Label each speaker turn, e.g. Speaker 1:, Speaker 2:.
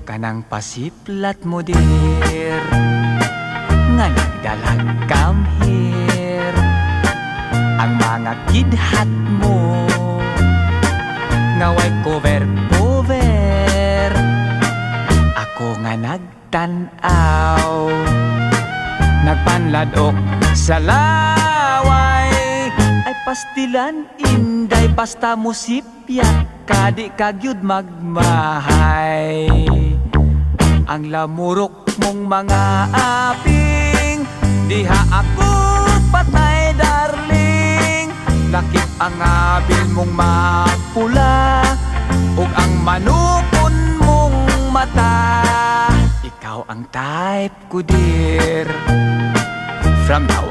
Speaker 1: Kanang pasiplat mo dir nga nagdalag come here. Ang mga kidhat mo nga way cover. Ako nga nagtanaw, nagpanladok sa laway. Ay pastilan inday basta musipyat, kadi kagyud magmahay. Ang lamurok mong mga aping, diha ako patay darling. Lakip ang abil mong mapula, ug ang manukon mong mata. Ikaw ang type ko dear. From now